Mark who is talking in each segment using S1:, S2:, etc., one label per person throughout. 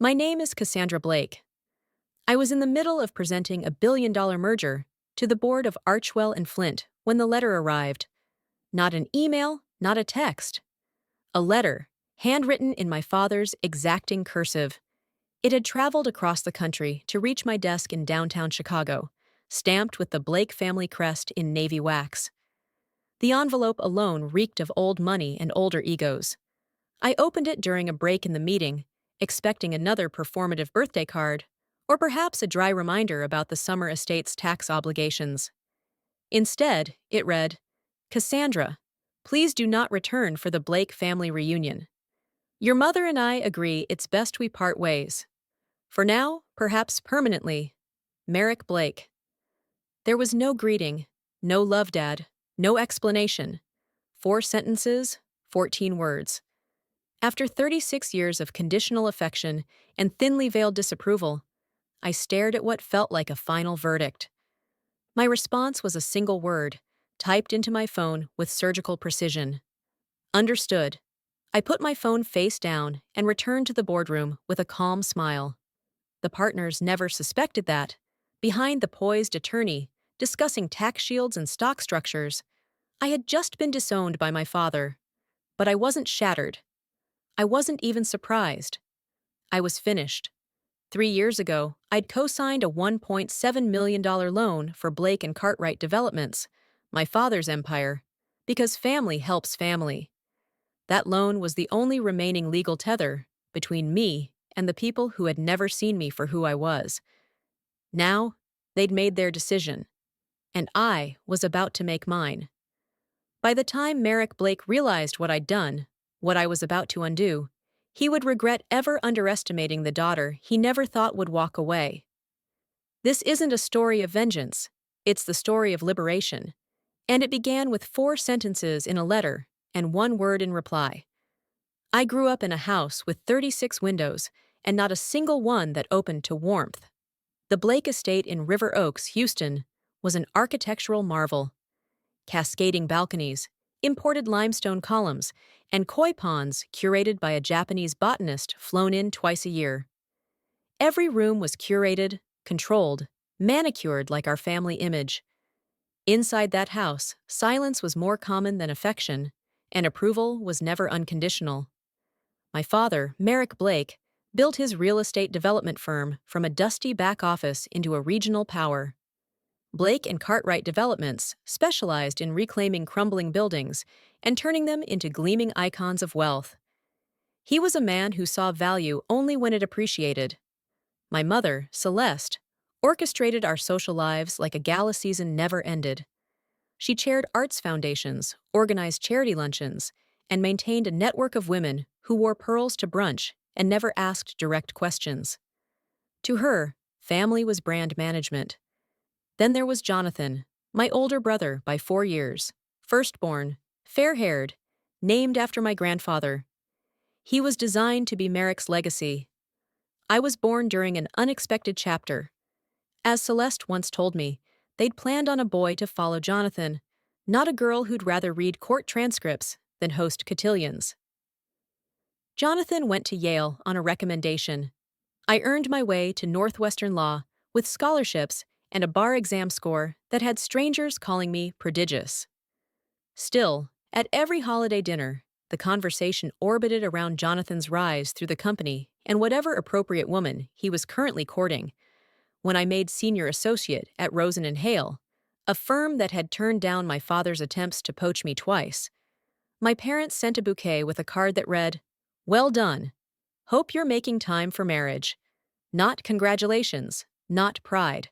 S1: My name is Cassandra Blake. I was in the middle of presenting a billion-dollar merger to the board of Archwell and Flint when the letter arrived. Not an email, not a text. A letter, handwritten in my father's exacting cursive. It had traveled across the country to reach my desk in downtown Chicago, stamped with the Blake family crest in navy wax. The envelope alone reeked of old money and older egos. I opened it during a break in the meeting, expecting another performative birthday card, or perhaps a dry reminder about the summer estate's tax obligations. Instead, it read, "Cassandra, please do not return for the Blake family reunion. Your mother and I agree it's best we part ways. For now, perhaps permanently, Merrick Blake." There was no greeting, no love dad, no explanation. 4 sentences, 14 words. After 36 years of conditional affection and thinly veiled disapproval, I stared at what felt like a final verdict. My response was a single word, typed into my phone with surgical precision. Understood. I put my phone face down and returned to the boardroom with a calm smile. The partners never suspected that, behind the poised attorney, discussing tax shields and stock structures, I had just been disowned by my father. But I wasn't shattered. I wasn't even surprised. I was finished. 3 years ago, I'd co-signed a $1.7 million loan for Blake and Cartwright Developments, my father's empire, because family helps family. That loan was the only remaining legal tether between me and the people who had never seen me for who I was. Now, they'd made their decision, and I was about to make mine. By the time Merrick Blake realized what I'd done, what I was about to undo, he would regret ever underestimating the daughter he never thought would walk away. This isn't a story of vengeance, it's the story of liberation, and it began with 4 sentences in a letter and 1 word in reply. I grew up in a house with 36 windows and not a single one that opened to warmth. The Blake estate in River Oaks, Houston, was an architectural marvel. Cascading balconies, imported limestone columns, and koi ponds curated by a Japanese botanist flown in twice a year. Every room was curated, controlled, manicured like our family image. Inside that house, silence was more common than affection, and approval was never unconditional. My father, Merrick Blake, built his real estate development firm from a dusty back office into a regional power. Blake and Cartwright Developments specialized in reclaiming crumbling buildings and turning them into gleaming icons of wealth. He was a man who saw value only when it appreciated. My mother, Celeste, orchestrated our social lives like a gala season never ended. She chaired arts foundations, organized charity luncheons, and maintained a network of women who wore pearls to brunch and never asked direct questions. To her, family was brand management. Then there was Jonathan, my older brother by 4 years, firstborn, fair-haired, named after my grandfather. He was designed to be Merrick's legacy. I was born during an unexpected chapter. As Celeste once told me, they'd planned on a boy to follow Jonathan, not a girl who'd rather read court transcripts than host cotillions. Jonathan went to Yale on a recommendation. I earned my way to Northwestern Law with scholarships and a bar exam score that had strangers calling me prodigious. Still, at every holiday dinner, the conversation orbited around Jonathan's rise through the company and whatever appropriate woman he was currently courting. When I made senior associate at Rosen and Hale, a firm that had turned down my father's attempts to poach me twice, my parents sent a bouquet with a card that read, "Well done. Hope you're making time for marriage. Not congratulations, not pride.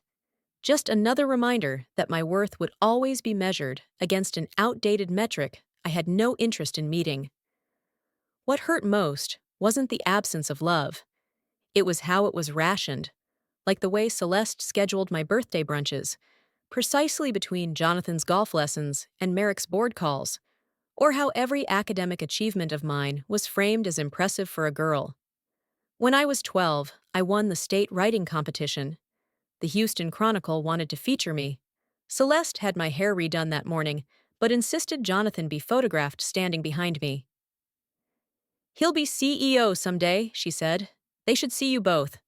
S1: Just another reminder that my worth would always be measured against an outdated metric I had no interest in meeting." What hurt most wasn't the absence of love. It was how it was rationed, like the way Celeste scheduled my birthday brunches, precisely between Jonathan's golf lessons and Merrick's board calls, or how every academic achievement of mine was framed as impressive for a girl. When I was 12, I won the state writing competition. The Houston Chronicle wanted to feature me. Celeste had my hair redone that morning, but insisted Jonathan be photographed standing behind me. "He'll be CEO someday," she said. They should see you both.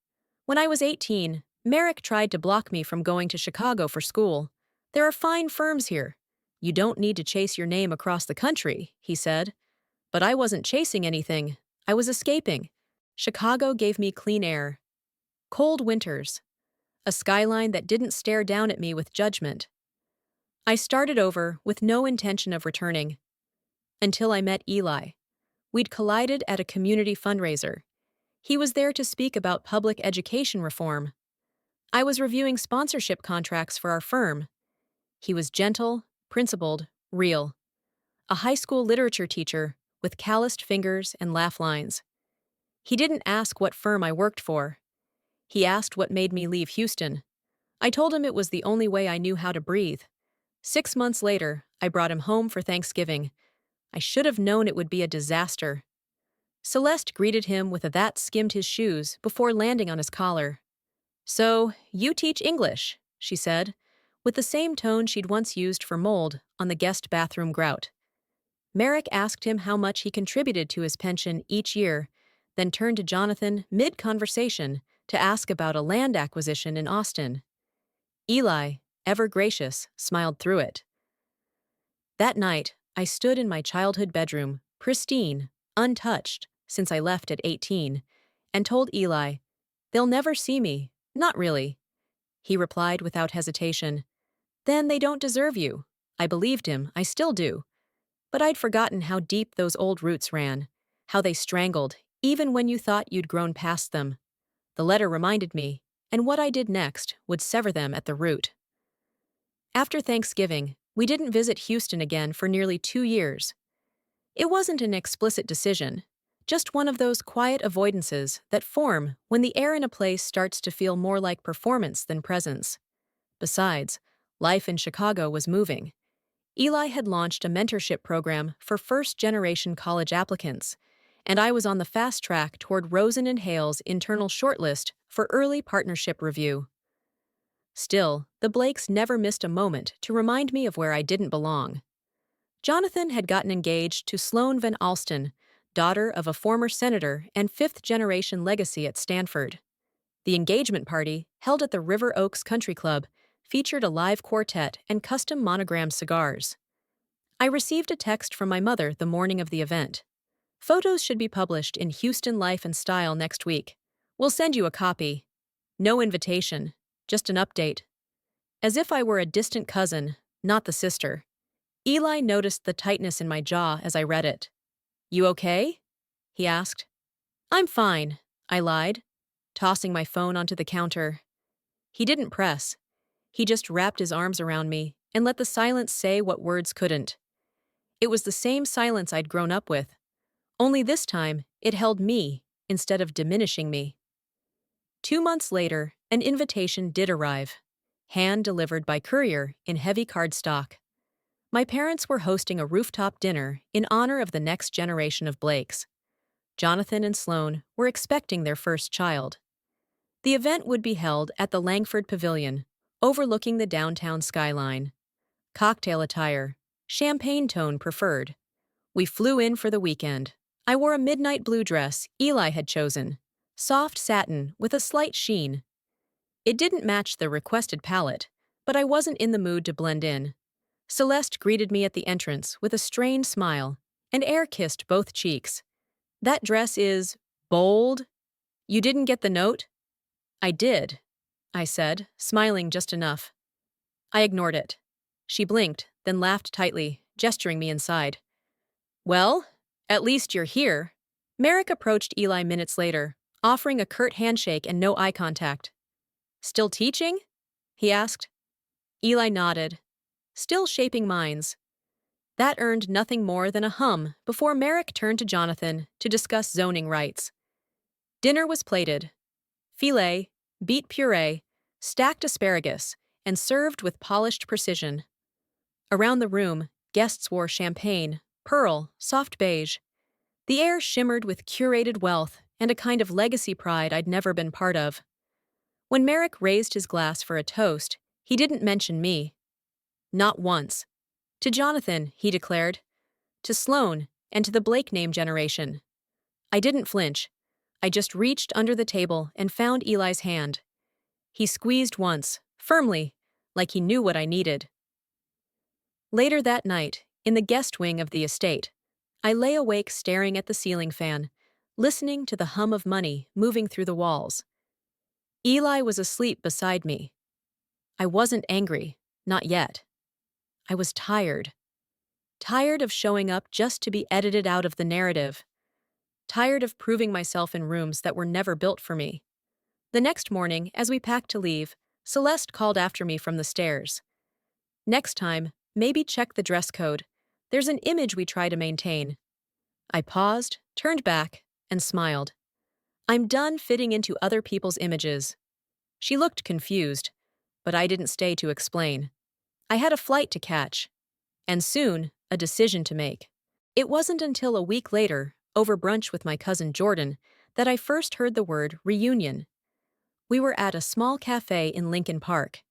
S1: When I was 18, Merrick tried to block me from going to Chicago for school. There are fine firms here. You don't need to chase your name across the country, he said. But I wasn't chasing anything. I was escaping. Chicago gave me clean air, cold winters, a skyline that didn't stare down at me with judgment. I started over with no intention of returning. Until I met Eli. We'd collided at a community fundraiser. He was there to speak about public education reform. I was reviewing sponsorship contracts for our firm. He was gentle, principled, real. A high school literature teacher with calloused fingers and laugh lines. He didn't ask what firm I worked for. He asked what made me leave Houston. I told him it was the only way I knew how to breathe. 6 months later, I brought him home for Thanksgiving. I should have known it would be a disaster. Celeste greeted him with a that skimmed his shoes before landing on his collar. "So, you teach English," she said, with the same tone she'd once used for mold on the guest bathroom grout. Merrick asked him how much he contributed to his pension each year, then turned to Jonathan mid-conversation to ask about a land acquisition in Austin. Eli, ever gracious, smiled through it. That night, I stood in my childhood bedroom, pristine, untouched, since I left at 18, and told Eli, "They'll never see me, not really." He replied without hesitation, "Then they don't deserve you." I believed him, I still do. But I'd forgotten how deep those old roots ran, how they strangled, even when you thought you'd grown past them. The letter reminded me, and what I did next would sever them at the root. After Thanksgiving, we didn't visit Houston again for nearly 2 years. It wasn't an explicit decision, just one of those quiet avoidances that form when the air in a place starts to feel more like performance than presence. Besides, life in Chicago was moving. Eli had launched a mentorship program for first-generation college applicants, and I was on the fast track toward Rosen and Hale's internal shortlist for early partnership review. Still, the Blakes never missed a moment to remind me of where I didn't belong. Jonathan had gotten engaged to Sloane Van Alsten, daughter of a former senator and fifth-generation legacy at Stanford. The engagement party, held at the River Oaks Country Club, featured a live quartet and custom monogrammed cigars. I received a text from my mother the morning of the event. "Photos should be published in Houston Life and Style next week. We'll send you a copy." No invitation, just an update. As if I were a distant cousin, not the sister. Eli noticed the tightness in my jaw as I read it. "You okay?" he asked. "I'm fine," I lied, tossing my phone onto the counter. He didn't press. He just wrapped his arms around me and let the silence say what words couldn't. It was the same silence I'd grown up with. Only this time, it held me instead of diminishing me. 2 months later, an invitation did arrive, hand-delivered by courier in heavy cardstock. My parents were hosting a rooftop dinner in honor of the next generation of Blakes. Jonathan and Sloane were expecting their first child. The event would be held at the Langford Pavilion, overlooking the downtown skyline. Cocktail attire, champagne tone preferred. We flew in for the weekend. I wore a midnight blue dress Eli had chosen, soft satin with a slight sheen. It didn't match the requested palette, but I wasn't in the mood to blend in. Celeste greeted me at the entrance with a strained smile, and air kissed both cheeks. "That dress is bold. You didn't get the note?" "I did," I said, smiling just enough. I ignored it. She blinked, then laughed tightly, gesturing me inside. "Well, at least you're here." Merrick approached Eli minutes later, offering a curt handshake and no eye contact. "Still teaching?" he asked. Eli nodded. "Still shaping minds." That earned nothing more than a hum before Merrick turned to Jonathan to discuss zoning rights. Dinner was plated. Filet, beet puree, stacked asparagus, and served with polished precision. Around the room, guests wore champagne, pearl, soft beige. The air shimmered with curated wealth and a kind of legacy pride I'd never been part of. When Merrick raised his glass for a toast, he didn't mention me. Not once. "To Jonathan," he declared. "To Sloane, and to the Blake name generation." I didn't flinch. I just reached under the table and found Eli's hand. He squeezed once, firmly, like he knew what I needed. Later that night, in the guest wing of the estate, I lay awake staring at the ceiling fan, listening to the hum of money moving through the walls. Eli was asleep beside me. I wasn't angry, not yet. I was tired. Tired of showing up just to be edited out of the narrative. Tired of proving myself in rooms that were never built for me. The next morning, as we packed to leave, Celeste called after me from the stairs. Next time, maybe check the dress code. There's an image we try to maintain. I paused, turned back, and smiled. I'm done fitting into other people's images. She looked confused, but I didn't stay to explain. I had a flight to catch, and soon, a decision to make. It wasn't until a week later, over brunch with my cousin Jordan, that I first heard the word reunion. We were at a small cafe in Lincoln Park.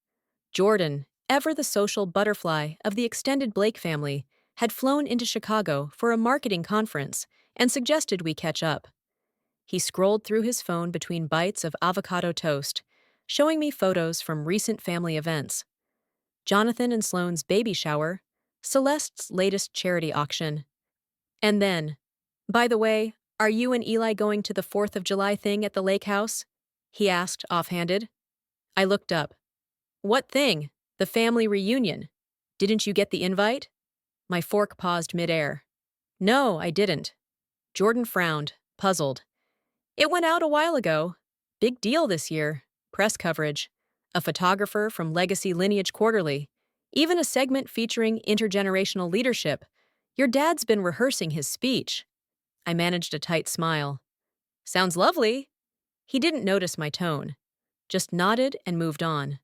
S1: Jordan, ever the social butterfly of the extended Blake family, had flown into Chicago for a marketing conference and suggested we catch up. He scrolled through his phone between bites of avocado toast, showing me photos from recent family events. Jonathan and Sloane's baby shower, Celeste's latest charity auction. And then, by the way, are you and Eli going to the 4th of July thing at the lake house? He asked offhanded. I looked up. What thing? The family reunion. Didn't you get the invite? My fork paused midair. No, I didn't. Jordan frowned, puzzled. It went out a while ago. Big deal this year. Press coverage. A photographer from Legacy Lineage Quarterly. Even a segment featuring intergenerational leadership. Your dad's been rehearsing his speech. I managed a tight smile. Sounds lovely. He didn't notice my tone, just nodded and moved on.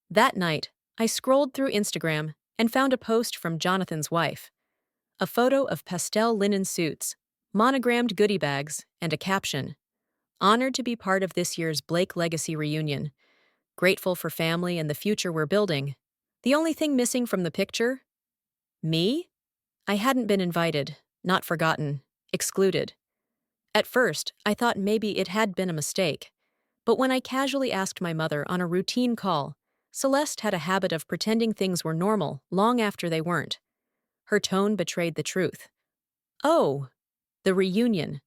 S1: That night, I scrolled through Instagram and found a post from Jonathan's wife. A photo of pastel linen suits, monogrammed goodie bags, and a caption. Honored to be part of this year's Blake Legacy reunion. Grateful for family and the future we're building. The only thing missing from the picture? Me? I hadn't been invited, not forgotten, excluded. At first, I thought maybe it had been a mistake. But when I casually asked my mother on a routine call, Celeste had a habit of pretending things were normal long after they weren't. Her tone betrayed the truth. Oh, the reunion.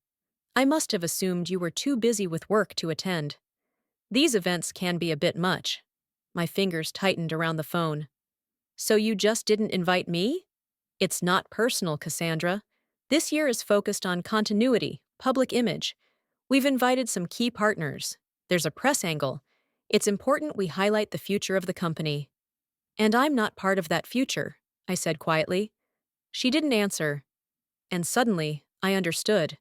S1: I must have assumed you were too busy with work to attend. These events can be a bit much. My fingers tightened around the phone. So you just didn't invite me? It's not personal, Cassandra. This year is focused on continuity, public image. We've invited some key partners. There's a press angle. It's important we highlight the future of the company. And I'm not part of that future, I said quietly. She didn't answer. And suddenly, I understood.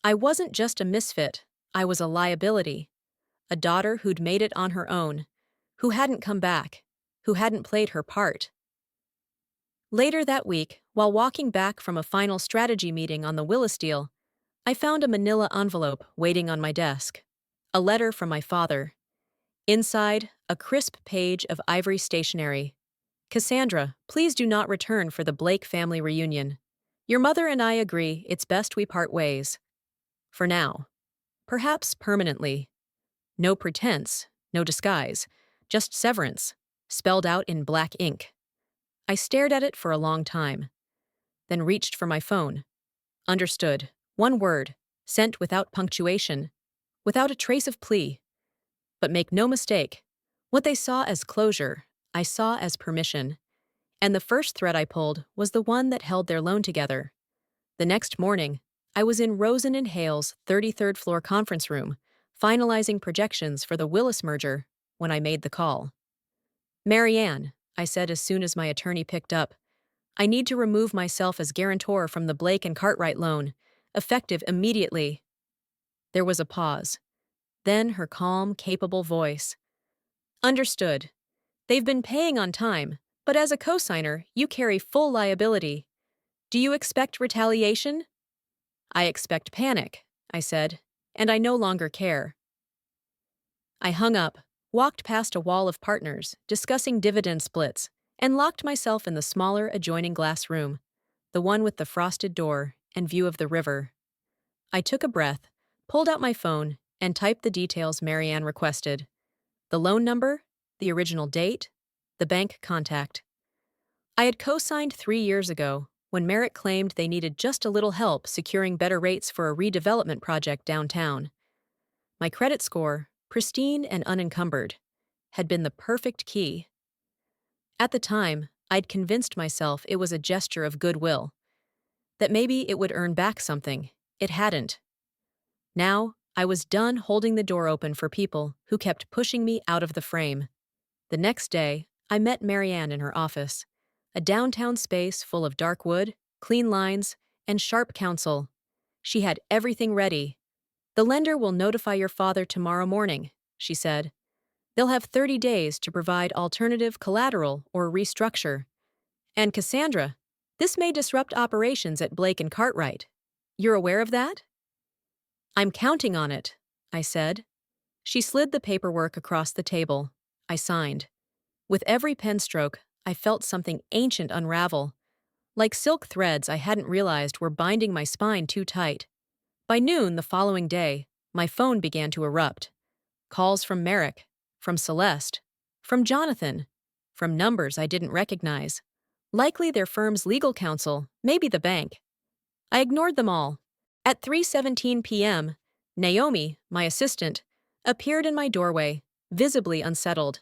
S1: I wasn't just a misfit. I was a liability. A daughter who'd made it on her own, who hadn't come back, who hadn't played her part. Later that week, while walking back from a final strategy meeting on the Willis deal, I found a manila envelope waiting on my desk. A letter from my father. Inside, a crisp page of ivory stationery. Cassandra, please do not return for the Blake family reunion. Your mother and I agree it's best we part ways. For now. Perhaps permanently. No pretense, no disguise, just severance, spelled out in black ink. I stared at it for a long time, then reached for my phone. Understood. One word, sent without punctuation, without a trace of plea. But make no mistake, what they saw as closure, I saw as permission. And the first thread I pulled was the one that held their loan together. The next morning, I was in Rosen and Hale's 33rd floor conference room, finalizing projections for the Willis merger, when I made the call. Marianne, I said as soon as my attorney picked up, I need to remove myself as guarantor from the Blake and Cartwright loan, effective immediately. There was a pause. Then her calm, capable voice. Understood. They've been paying on time, but as a cosigner, you carry full liability. Do you expect retaliation? I expect panic, I said, and I no longer care. I hung up, walked past a wall of partners, discussing dividend splits, and locked myself in the smaller adjoining glass room, the one with the frosted door and view of the river. I took a breath, pulled out my phone, and typed the details Marianne requested. The loan number, the original date, the bank contact. I had co-signed 3 years ago when Merrick claimed they needed just a little help securing better rates for a redevelopment project downtown. My credit score, pristine and unencumbered, had been the perfect key. At the time, I'd convinced myself it was a gesture of goodwill, that maybe it would earn back something. It hadn't. Now, I was done holding the door open for people who kept pushing me out of the frame. The next day, I met Marianne in her office, a downtown space full of dark wood, clean lines, and sharp counsel. She had everything ready. "The lender will notify your father tomorrow morning," she said. "They'll have 30 days to provide alternative collateral or restructure. And Cassandra, this may disrupt operations at Blake and Cartwright. You're aware of that?" "I'm counting on it," I said. She slid the paperwork across the table. I signed. With every pen stroke, I felt something ancient unravel, like silk threads I hadn't realized were binding my spine too tight. By noon the following day, my phone began to erupt. Calls from Merrick, from Celeste, from Jonathan, from numbers I didn't recognize. Likely their firm's legal counsel, maybe the bank. I ignored them all. At 3:17 p.m., Naomi, my assistant, appeared in my doorway, visibly unsettled.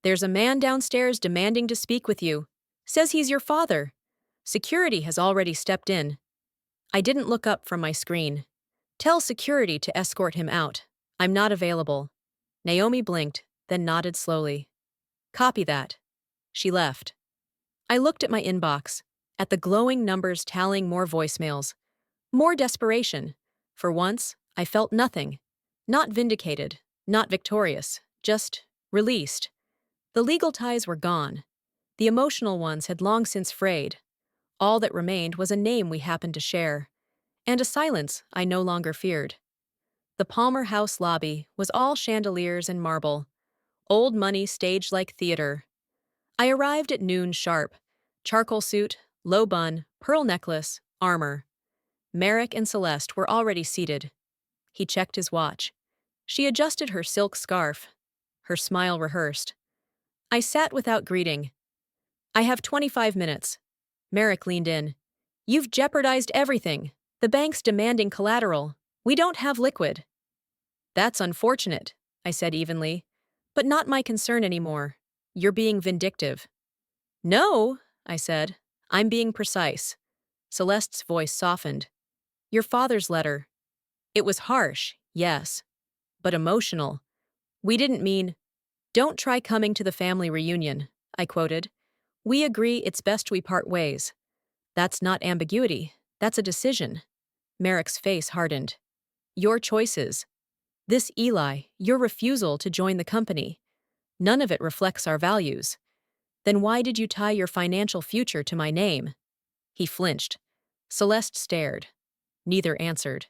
S1: "There's a man downstairs demanding to speak with you. Says he's your father. Security has already stepped in." I didn't look up from my screen. "Tell security to escort him out. I'm not available." Naomi blinked, then nodded slowly. "Copy that." She left. I looked at my inbox, at the glowing numbers tallying more voicemails. More desperation. For once, I felt nothing. Not vindicated, not victorious, just released. The legal ties were gone. The emotional ones had long since frayed. All that remained was a name we happened to share, and a silence I no longer feared. The Palmer House lobby was all chandeliers and marble, old money staged like theater. I arrived at noon sharp, charcoal suit, low bun, pearl necklace, armor. Merrick and Celeste were already seated. He checked his watch. She adjusted her silk scarf. Her smile rehearsed. I sat without greeting. "I have 25 minutes. Merrick leaned in. "You've jeopardized everything. The bank's demanding collateral. We don't have liquid." "That's unfortunate," I said evenly, "but not my concern anymore. You're being vindictive." "No," I said. "I'm being precise." Celeste's voice softened. "Your father's letter. It was harsh, yes, but emotional. We didn't mean, 'Don't try coming to the family reunion,'" I quoted. "We agree it's best we part ways." "That's not ambiguity. That's a decision." Merrick's face hardened. "Your choices. This Eli, your refusal to join the company. None of it reflects our values. Then why did you tie your financial future to my name?" He flinched. Celeste stared. Neither answered.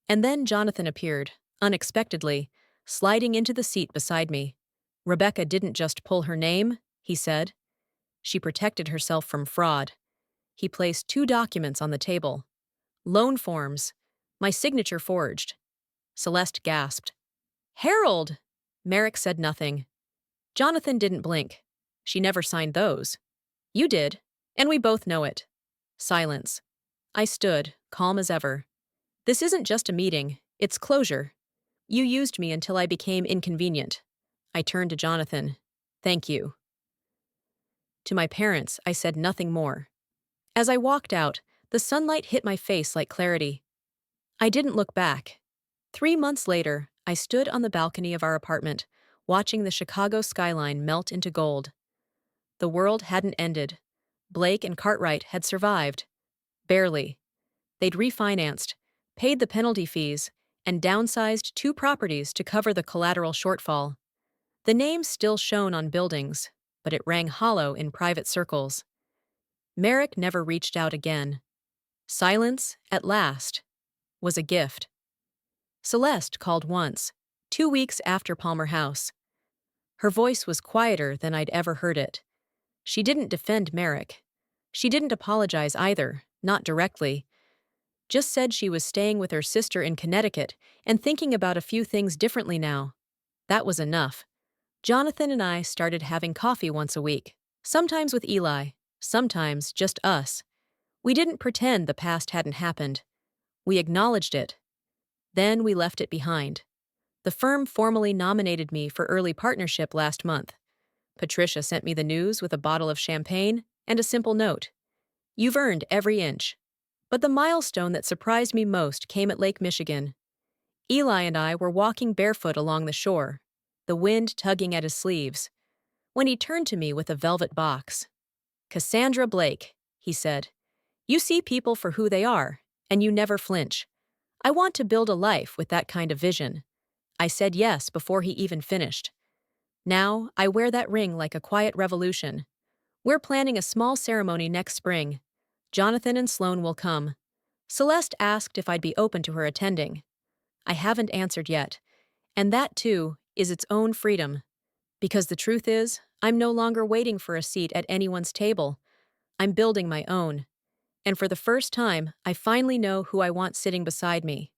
S1: And then Jonathan appeared, unexpectedly, sliding into the seat beside me. "Rebecca didn't just pull her name," he said. "She protected herself from fraud." He placed 2 documents on the table. "Loan forms. My signature forged." Celeste gasped. "Harold!" Merrick said nothing. Jonathan didn't blink. "She never signed those." "You did, and we both know it." Silence. I stood, calm as ever. "This isn't just a meeting, it's closure. You used me until I became inconvenient." I turned to Jonathan. "Thank you." To my parents, I said nothing more. As I walked out, the sunlight hit my face like clarity. I didn't look back. 3 months later, I stood on the balcony of our apartment, watching the Chicago skyline melt into gold. The world hadn't ended. Blake and Cartwright had survived. Barely. They'd refinanced, paid the penalty fees, and downsized 2 properties to cover the collateral shortfall. The name still shone on buildings, but it rang hollow in private circles. Merrick never reached out again. Silence, at last, was a gift. Celeste called once, 2 weeks after Palmer House. Her voice was quieter than I'd ever heard it. She didn't defend Merrick. She didn't apologize either, not directly. Just said she was staying with her sister in Connecticut and thinking about a few things differently now. That was enough. Jonathan and I started having coffee once a week, sometimes with Eli, sometimes just us. We didn't pretend the past hadn't happened. We acknowledged it. Then we left it behind. The firm formally nominated me for early partnership last month. Patricia sent me the news with a bottle of champagne and a simple note. You've earned every inch. But the milestone that surprised me most came at Lake Michigan. Eli and I were walking barefoot along the shore, the wind tugging at his sleeves, when he turned to me with a velvet box. Cassandra Blake, he said, you see people for who they are, and you never flinch. I want to build a life with that kind of vision. I said yes before he even finished. Now, I wear that ring like a quiet revolution. We're planning a small ceremony next spring. Jonathan and Sloan will come. Celeste asked if I'd be open to her attending. I haven't answered yet, and that, too, is its own freedom. Because the truth is, I'm no longer waiting for a seat at anyone's table. I'm building my own. And for the first time, I finally know who I want sitting beside me.